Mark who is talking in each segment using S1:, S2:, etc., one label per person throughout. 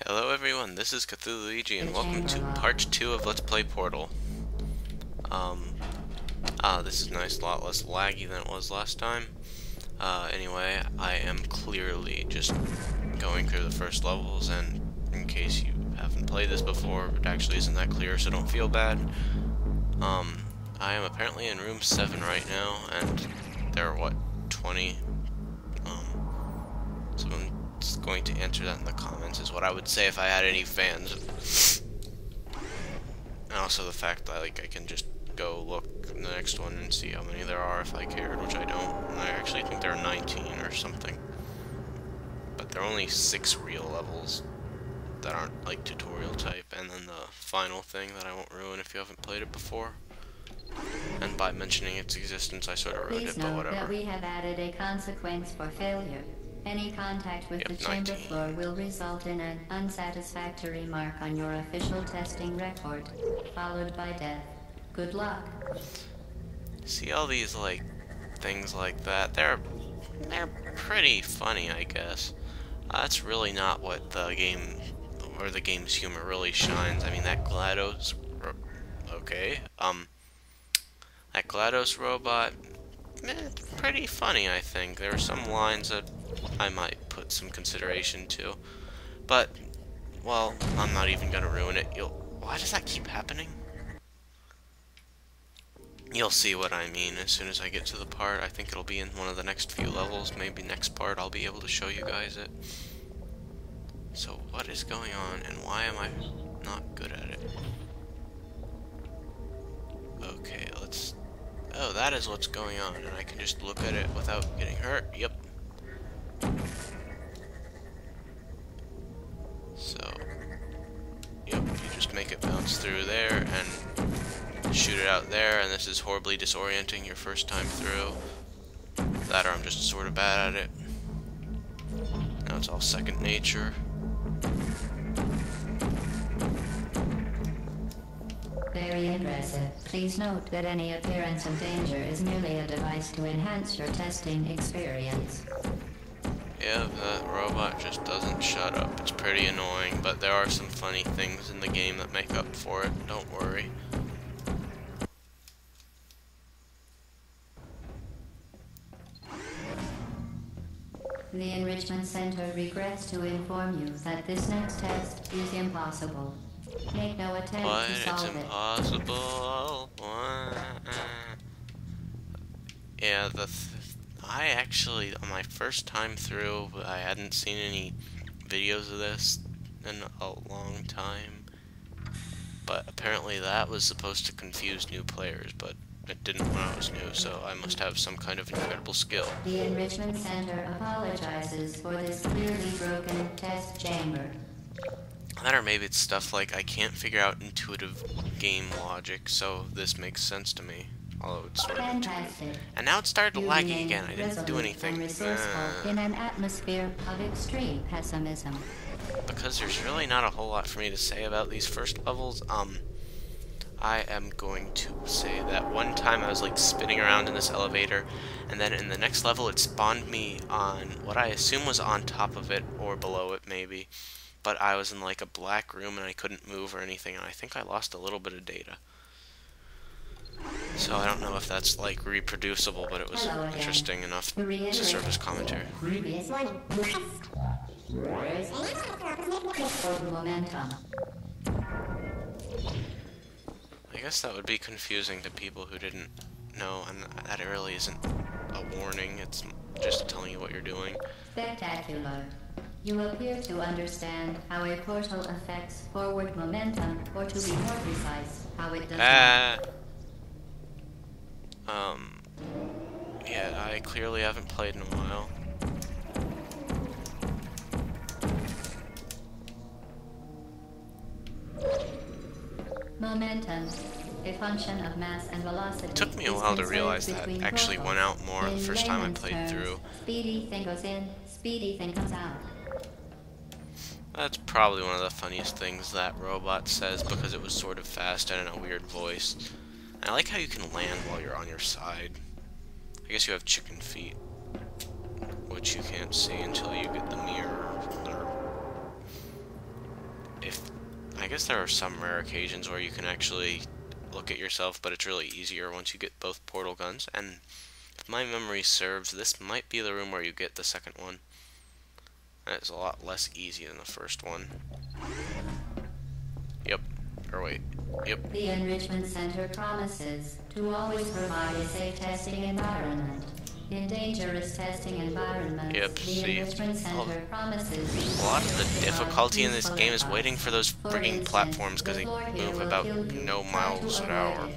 S1: Hello everyone, this is Cthulhu Luigi and welcome to part 2 of Let's Play Portal. This is nice, a lot less laggy than it was last time. Anyway, I am clearly just going through the first levels, and in case you haven't played this before, it actually isn't that clear, so don't feel bad. I am apparently in room 7 right now, and there are, 20? So I'm going to answer that in the comments, is what I would say if I had any fans. And also the fact that I can just go look in the next one and see how many there are if I cared, which I don't. And I actually think there are 19 or something. But there are only 6 real levels that aren't like tutorial type, and then the final thing that I won't ruin if you haven't played it before. And by mentioning its existence, I sort of ruined it, but whatever.
S2: That we have added a consequence for failure. Any contact with the chamber
S1: 19.
S2: floor will result in an unsatisfactory mark on your official testing record, followed by death. Good luck.
S1: See all these things like that? They're pretty funny, I guess. That's really not what the game or the game's humor really shines. I mean, that GLaDOS, that GLaDOS robot, pretty funny, I think. There are some lines that I might put some consideration to, but, well, I'm not even gonna ruin it. Why does that keep happening? You'll see what I mean as soon as I get to the part. I think it'll be in one of the next few levels. Maybe next part I'll be able to show you guys it. So what is going on, and why am I not good at it? Okay, oh, that is what's going on, and I can just look at it without getting hurt. Yep. So, yep, you just make it bounce through there and shoot it out there, and this is horribly disorienting your first time through. That, or I'm just sort of bad at it. Now it's all second nature.
S2: Very impressive. Please note that any appearance of danger is merely a device to enhance your testing experience.
S1: Yeah, that robot just doesn't shut up. It's pretty annoying, but there are some funny things in the game that make up for it. Don't worry.
S2: The Enrichment Center regrets to inform you that this next test is impossible. Make no attempt
S1: But
S2: to
S1: it's
S2: solve it.
S1: impossible. Yeah, I actually, on my first time through, I hadn't seen any videos of this in a long time. But apparently that was supposed to confuse new players, but it didn't when I was new, so I must have some kind of incredible skill.
S2: The Enrichment Center apologizes for this clearly broken test chamber.
S1: That, or maybe it's stuff like I can't figure out intuitive game logic, so this makes sense to me. Although it's sort of intuitive. And now it started lagging again. I didn't do anything.
S2: In an atmosphere of extreme pessimism.
S1: Because there's really not a whole lot for me to say about these first levels. I am going to say that one time I was spinning around in this elevator, and then in the next level it spawned me on what I assume was on top of it or below it maybe. But I was in a black room and I couldn't move or anything, and I think I lost a little bit of data. So I don't know if that's reproducible, but it was interesting enough to serve as commentary.
S2: Momentum.
S1: I guess that would be confusing to people who didn't know, and that really isn't a warning, it's just telling you what you're doing.
S2: Spectacular. You appear to understand how a portal affects forward momentum, or to be more precise, how it does not.
S1: Yeah, I clearly haven't played in a while.
S2: Momentum, a function of mass and velocity.
S1: It took me a while to realize that actually went out more the first time I played through.
S2: Speedy thing goes in, speedy thing comes out.
S1: That's probably one of the funniest things that robot says, because it was sort of fast and in a weird voice. And I like how you can land while you're on your side. I guess you have chicken feet, which you can't see until you get the mirror. guess there are some rare occasions where you can actually look at yourself, but it's really easier once you get both portal guns. And if my memory serves, this might be the room where you get the second one. And it's a lot less easy than the first one. Yep. Or wait. Yep.
S2: The Enrichment Center promises to always provide a safe testing environment. In dangerous testing environments,
S1: Yep,
S2: the
S1: see,
S2: Enrichment Center promises
S1: a lot of the difficulty in this game is waiting for those frigging platforms because they move about no miles an hour.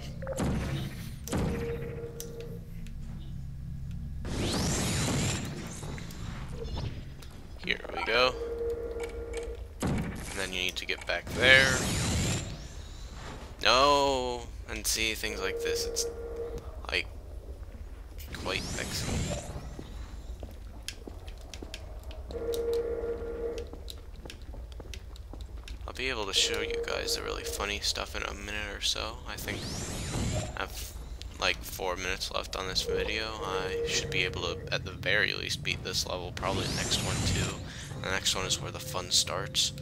S1: Here we go. And then you need to get back there. No! And see, things like this, it's like quite vexing. I'll be able to show you guys the really funny stuff in a minute or so. I think I have like 4 minutes left on this video. I should be able to, at the very least, beat this level, probably the next one too. The next one is where the fun starts.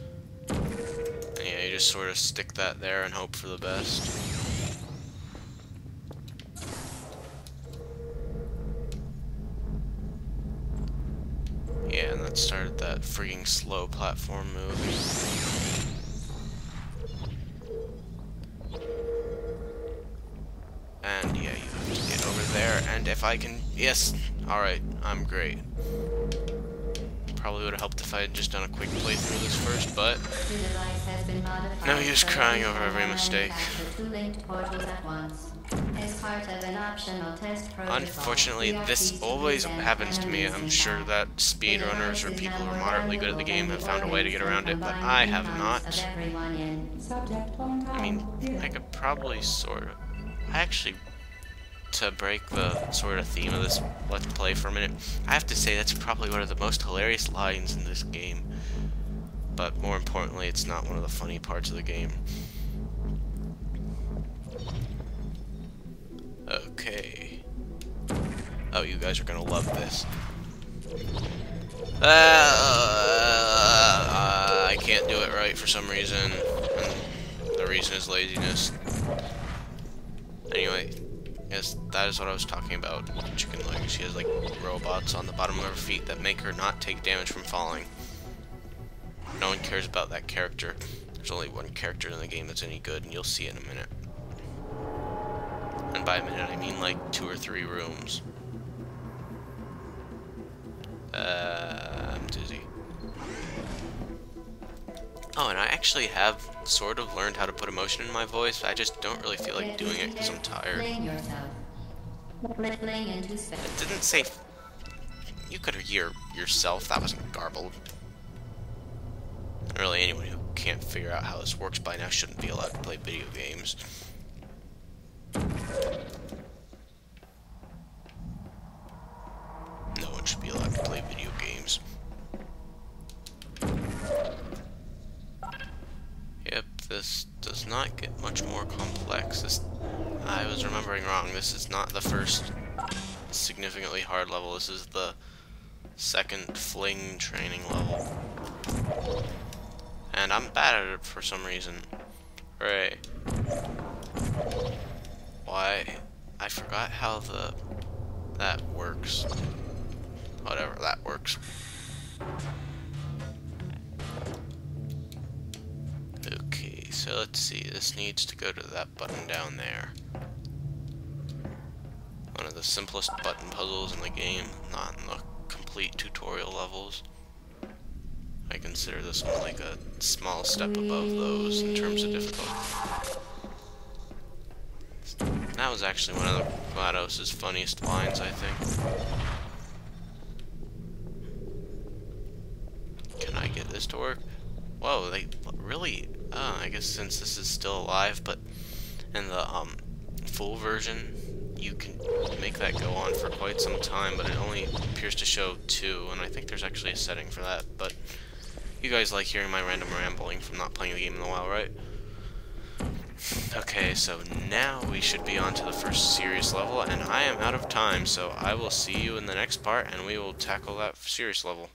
S1: And yeah, you just sort of stick that there and hope for the best. Yeah, and that started that freaking slow platform move. And yeah, you have to get over there, and if I can, yes, alright, I'm great. Probably would have helped if I had just done a quick playthrough of this first, but no use crying over every mistake. Unfortunately, this always happens to me. I'm sure that speedrunners or people who are moderately good at the game have found a way to get around it, but I have not. I mean, I could probably sort of... Actually, to break the sort of theme of this Let's Play for a minute, I have to say that's probably one of the most hilarious lines in this game. But more importantly, it's not one of the funny parts of the game. Okay. Oh, you guys are gonna love this. I can't do it right for some reason, and the reason is laziness. Anyway, yes, that is what I was talking about. Chicken Legs. She has like robots on the bottom of her feet that make her not take damage from falling. No one cares about that character. There's only one character in the game that's any good, and you'll see it in a minute. And by a minute, I mean like 2 or 3 rooms. I'm dizzy. Oh, and I actually have sort of learned how to put emotion in my voice. I just don't really feel like doing it because I'm tired. It didn't say... You could hear yourself. That wasn't garbled. Really, anyone who can't figure out how this works by now shouldn't be allowed to play video games. No one should be allowed to play video games. Yep, this does not get much more complex. I was remembering wrong. This is not the first significantly hard level. This is the second fling training level. And I'm bad at it for some reason. Hooray. Why? I forgot how that works. Whatever, that works. Okay, so let's see. This needs to go to that button down there. One of the simplest button puzzles in the game, not in the complete tutorial levels. I consider this one like a small step above those in terms of difficulty. That was actually one of the GLaDOS' funniest lines, I think. Can I get this to work? Whoa, they really... I guess since this is still alive, but in the full version, you can make that go on for quite some time, but it only appears to show 2, and I think there's actually a setting for that, but you guys like hearing my random rambling from not playing the game in a while, right? Okay, so now we should be on to the first serious level, and I am out of time, so I will see you in the next part, and we will tackle that serious level.